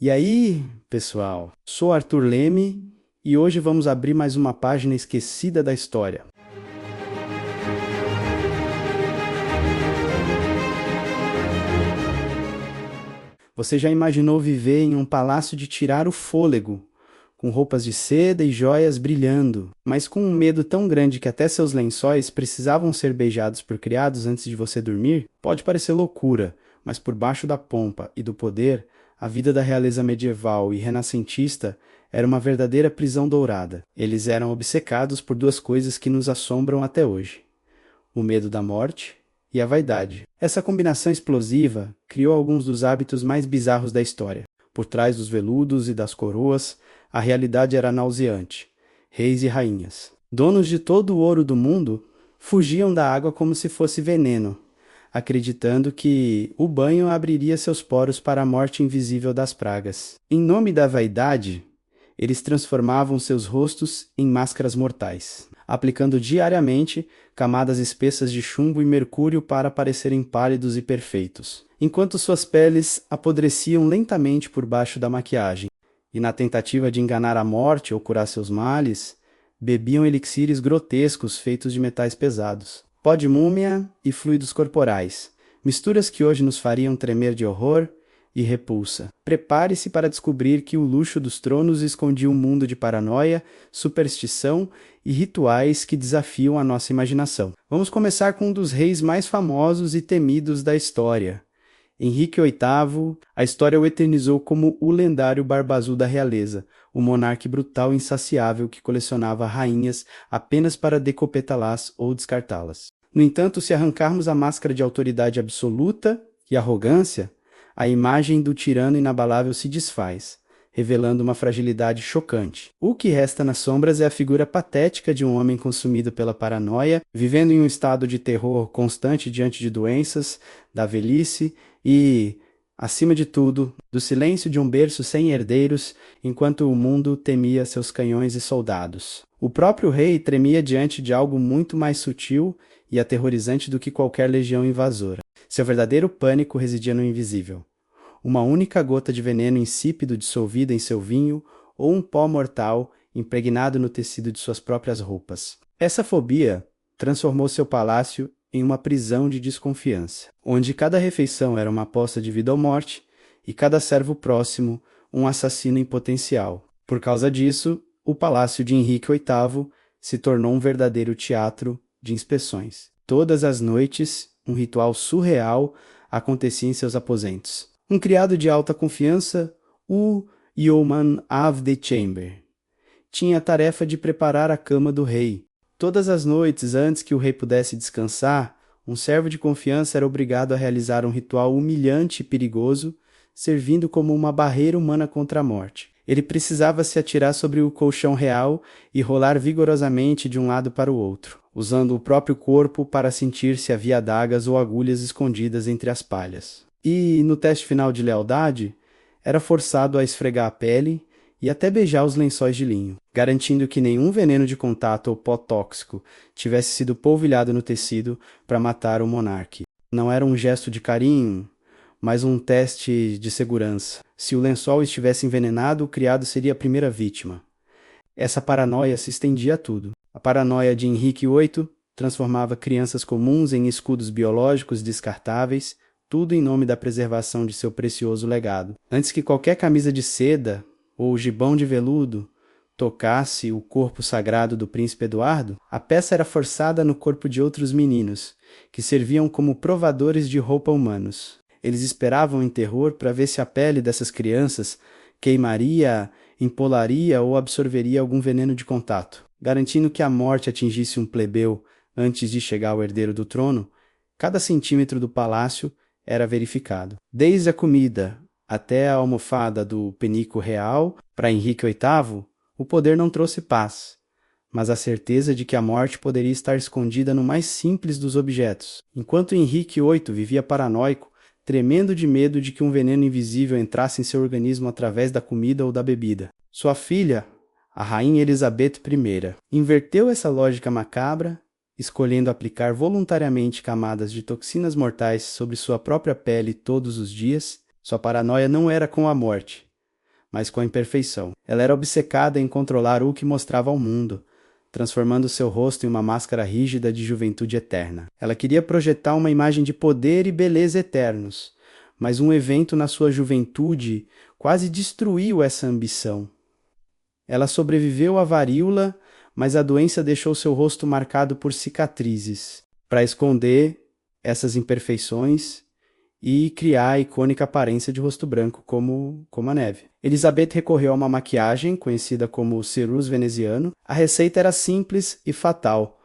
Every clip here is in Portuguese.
E aí, pessoal, sou Arthur Leme e hoje vamos abrir mais uma página esquecida da história. Você já imaginou viver em um palácio de tirar o fôlego, com roupas de seda e joias brilhando, mas com um medo tão grande que até seus lençóis precisavam ser beijados por criados antes de você dormir? Pode parecer loucura, mas por baixo da pompa e do poder, a vida da realeza medieval e renascentista era uma verdadeira prisão dourada. Eles eram obcecados por duas coisas que nos assombram até hoje: o medo da morte e a vaidade. Essa combinação explosiva criou alguns dos hábitos mais bizarros da história. Por trás dos veludos e das coroas, a realidade era nauseante. Reis e rainhas, donos de todo o ouro do mundo, fugiam da água como se fosse veneno, acreditando que o banho abriria seus poros para a morte invisível das pragas. Em nome da vaidade, eles transformavam seus rostos em máscaras mortais, aplicando diariamente camadas espessas de chumbo e mercúrio para parecerem pálidos e perfeitos, enquanto suas peles apodreciam lentamente por baixo da maquiagem. E na tentativa de enganar a morte ou curar seus males, bebiam elixires grotescos feitos de metais pesados, pó de múmia e fluidos corporais, misturas que hoje nos fariam tremer de horror e repulsa. Prepare-se para descobrir que o luxo dos tronos escondia um mundo de paranoia, superstição e rituais que desafiam a nossa imaginação. Vamos começar com um dos reis mais famosos e temidos da história. Henrique VIII, a história o eternizou como o lendário Barba Azul da realeza, o monarca brutal e insaciável que colecionava rainhas apenas para decopetá-las ou descartá-las. No entanto, se arrancarmos a máscara de autoridade absoluta e arrogância, a imagem do tirano inabalável se desfaz, revelando uma fragilidade chocante. O que resta nas sombras é a figura patética de um homem consumido pela paranoia, vivendo em um estado de terror constante diante de doenças, da velhice e, acima de tudo, do silêncio de um berço sem herdeiros, enquanto o mundo temia seus canhões e soldados. O próprio rei tremia diante de algo muito mais sutil e aterrorizante do que qualquer legião invasora. Seu verdadeiro pânico residia no invisível. Uma única gota de veneno insípido dissolvida em seu vinho ou um pó mortal impregnado no tecido de suas próprias roupas. Essa fobia transformou seu palácio em uma prisão de desconfiança, onde cada refeição era uma aposta de vida ou morte e cada servo próximo um assassino em potencial. Por causa disso, o palácio de Henrique VIII se tornou um verdadeiro teatro de inspeções. Todas as noites, um ritual surreal acontecia em seus aposentos. Um criado de alta confiança, o Yeoman of the Chamber, tinha a tarefa de preparar a cama do rei. Todas as noites, antes que o rei pudesse descansar, um servo de confiança era obrigado a realizar um ritual humilhante e perigoso, servindo como uma barreira humana contra a morte. Ele precisava se atirar sobre o colchão real e rolar vigorosamente de um lado para o outro, usando o próprio corpo para sentir se havia adagas ou agulhas escondidas entre as palhas. E, no teste final de lealdade, era forçado a esfregar a pele e até beijar os lençóis de linho, garantindo que nenhum veneno de contato ou pó tóxico tivesse sido polvilhado no tecido para matar o monarca. Não era um gesto de carinho, mas um teste de segurança. Se o lençol estivesse envenenado, o criado seria a primeira vítima. Essa paranoia se estendia a tudo. A paranoia de Henrique VIII transformava crianças comuns em escudos biológicos descartáveis, tudo em nome da preservação de seu precioso legado. Antes que qualquer camisa de seda ou gibão de veludo tocasse o corpo sagrado do príncipe Eduardo, a peça era forçada no corpo de outros meninos, que serviam como provadores de roupa humanos. Eles esperavam em terror para ver se a pele dessas crianças queimaria, empolaria ou absorveria algum veneno de contato. Garantindo que a morte atingisse um plebeu antes de chegar ao herdeiro do trono, cada centímetro do palácio era verificado. Desde a comida até a almofada do penico real, para Henrique VIII, o poder não trouxe paz, mas a certeza de que a morte poderia estar escondida no mais simples dos objetos. Enquanto Henrique VIII vivia paranoico, tremendo de medo de que um veneno invisível entrasse em seu organismo através da comida ou da bebida, sua filha, a rainha Elizabeth I, inverteu essa lógica macabra, escolhendo aplicar voluntariamente camadas de toxinas mortais sobre sua própria pele todos os dias. Sua paranoia não era com a morte, mas com a imperfeição. Ela era obcecada em controlar o que mostrava ao mundo, transformando seu rosto em uma máscara rígida de juventude eterna. Ela queria projetar uma imagem de poder e beleza eternos, mas um evento na sua juventude quase destruiu essa ambição. Ela sobreviveu à varíola, mas a doença deixou seu rosto marcado por cicatrizes, para esconder essas imperfeições e criar a icônica aparência de rosto branco como a neve. Elizabeth recorreu a uma maquiagem conhecida como ceruz veneziano. A receita era simples e fatal,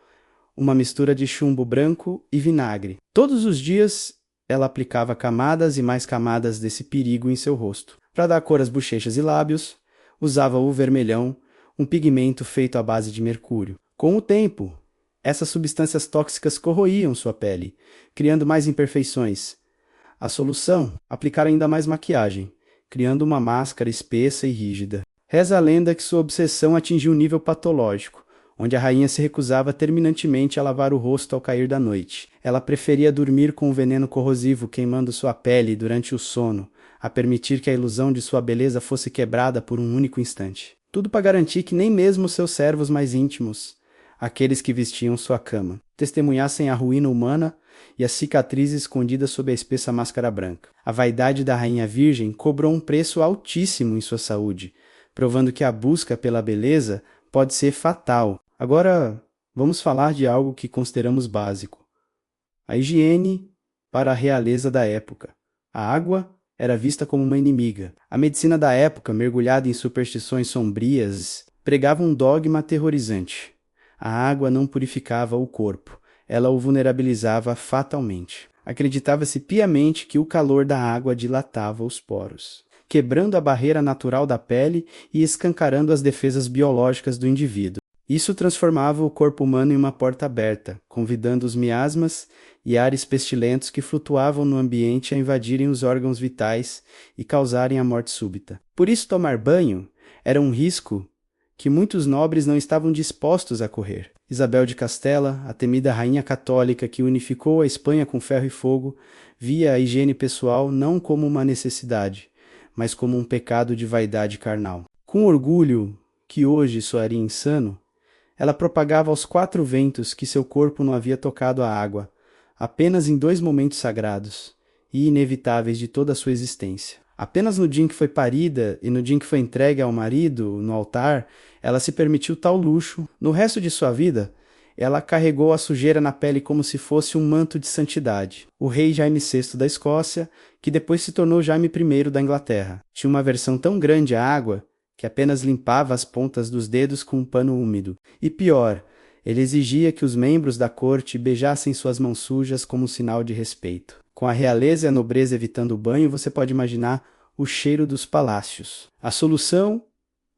uma mistura de chumbo branco e vinagre. Todos os dias ela aplicava camadas e mais camadas desse perigo em seu rosto. Para dar cor às bochechas e lábios, usava o vermelhão, um pigmento feito à base de mercúrio. Com o tempo, essas substâncias tóxicas corroíam sua pele, criando mais imperfeições. A solução? Aplicar ainda mais maquiagem, criando uma máscara espessa e rígida. Reza a lenda que sua obsessão atingiu um nível patológico, onde a rainha se recusava terminantemente a lavar o rosto ao cair da noite. Ela preferia dormir com o veneno corrosivo queimando sua pele durante o sono, a permitir que a ilusão de sua beleza fosse quebrada por um único instante. Tudo para garantir que nem mesmo seus servos mais íntimos, aqueles que vestiam sua cama, testemunhassem a ruína humana e as cicatrizes escondidas sob a espessa máscara branca. A vaidade da rainha virgem cobrou um preço altíssimo em sua saúde, provando que a busca pela beleza pode ser fatal. Agora, vamos falar de algo que consideramos básico. A higiene para a realeza da época. A água era vista como uma inimiga. A medicina da época, mergulhada em superstições sombrias, pregava um dogma aterrorizante. A água não purificava o corpo, ela o vulnerabilizava fatalmente. Acreditava-se piamente que o calor da água dilatava os poros, quebrando a barreira natural da pele e escancarando as defesas biológicas do indivíduo. Isso transformava o corpo humano em uma porta aberta, convidando os miasmas e ares pestilentos que flutuavam no ambiente a invadirem os órgãos vitais e causarem a morte súbita. Por isso, tomar banho era um risco que muitos nobres não estavam dispostos a correr. Isabel de Castela, a temida rainha católica que unificou a Espanha com ferro e fogo, via a higiene pessoal não como uma necessidade, mas como um pecado de vaidade carnal. Com orgulho, que hoje soaria insano, ela propagava aos quatro ventos que seu corpo não havia tocado a água, apenas em 2 momentos sagrados e inevitáveis de toda a sua existência. Apenas no dia em que foi parida e no dia em que foi entregue ao marido, no altar, ela se permitiu tal luxo. No resto de sua vida, ela carregou a sujeira na pele como se fosse um manto de santidade. O rei Jaime VI da Escócia, que depois se tornou Jaime I da Inglaterra, tinha uma aversão tão grande à água que apenas limpava as pontas dos dedos com um pano úmido. E pior, ele exigia que os membros da corte beijassem suas mãos sujas como um sinal de respeito. Com a realeza e a nobreza evitando o banho, você pode imaginar o cheiro dos palácios. A solução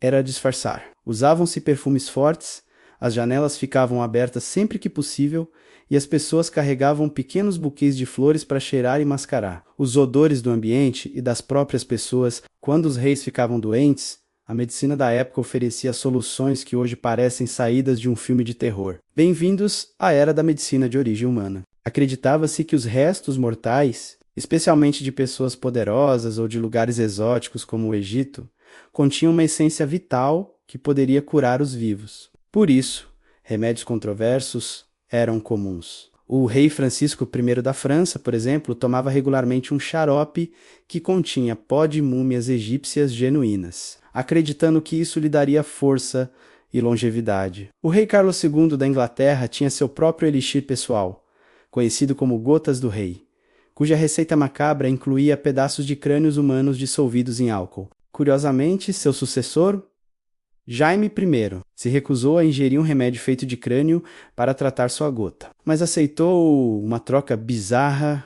era disfarçar. Usavam-se perfumes fortes, as janelas ficavam abertas sempre que possível e as pessoas carregavam pequenos buquês de flores para cheirar e mascarar. Os odores do ambiente e das próprias pessoas, quando os reis ficavam doentes, a medicina da época oferecia soluções que hoje parecem saídas de um filme de terror. Bem-vindos à era da medicina de origem humana. Acreditava-se que os restos mortais, especialmente de pessoas poderosas ou de lugares exóticos como o Egito, continham uma essência vital que poderia curar os vivos. Por isso, remédios controversos eram comuns. O rei Francisco I da França, por exemplo, tomava regularmente um xarope que continha pó de múmias egípcias genuínas, acreditando que isso lhe daria força e longevidade. O rei Carlos II da Inglaterra tinha seu próprio elixir pessoal, conhecido como Gotas do Rei, cuja receita macabra incluía pedaços de crânios humanos dissolvidos em álcool. Curiosamente, seu sucessor, Jaime I, se recusou a ingerir um remédio feito de crânio para tratar sua gota, mas aceitou uma troca bizarra,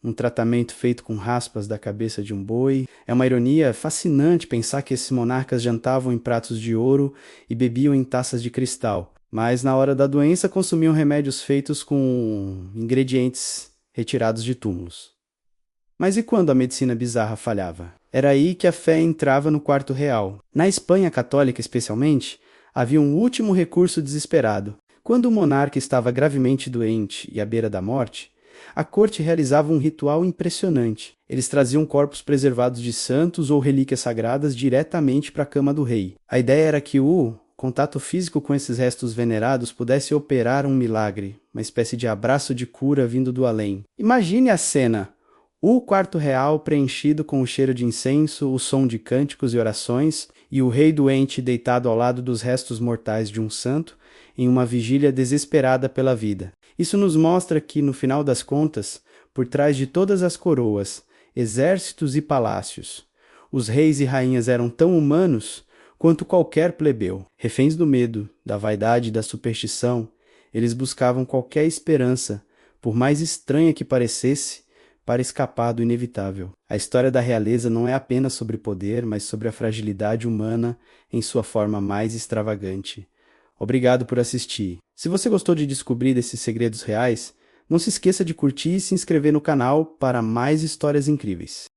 um tratamento feito com raspas da cabeça de um boi. É uma ironia fascinante pensar que esses monarcas jantavam em pratos de ouro e bebiam em taças de cristal, mas na hora da doença consumiam remédios feitos com ingredientes retirados de túmulos. Mas e quando a medicina bizarra falhava? Era aí que a fé entrava no quarto real. Na Espanha católica, especialmente, havia um último recurso desesperado. Quando o monarca estava gravemente doente e à beira da morte, a corte realizava um ritual impressionante. Eles traziam corpos preservados de santos ou relíquias sagradas diretamente para a cama do rei. A ideia era que o contato físico com esses restos venerados pudesse operar um milagre, uma espécie de abraço de cura vindo do além. Imagine a cena: o quarto real preenchido com o cheiro de incenso, o som de cânticos e orações, e o rei doente deitado ao lado dos restos mortais de um santo, em uma vigília desesperada pela vida. Isso nos mostra que, no final das contas, por trás de todas as coroas, exércitos e palácios, os reis e rainhas eram tão humanos quanto qualquer plebeu. Reféns do medo, da vaidade e da superstição, eles buscavam qualquer esperança, por mais estranha que parecesse, para escapar do inevitável. A história da realeza não é apenas sobre poder, mas sobre a fragilidade humana em sua forma mais extravagante. Obrigado por assistir. Se você gostou de descobrir esses segredos reais, não se esqueça de curtir e se inscrever no canal para mais histórias incríveis.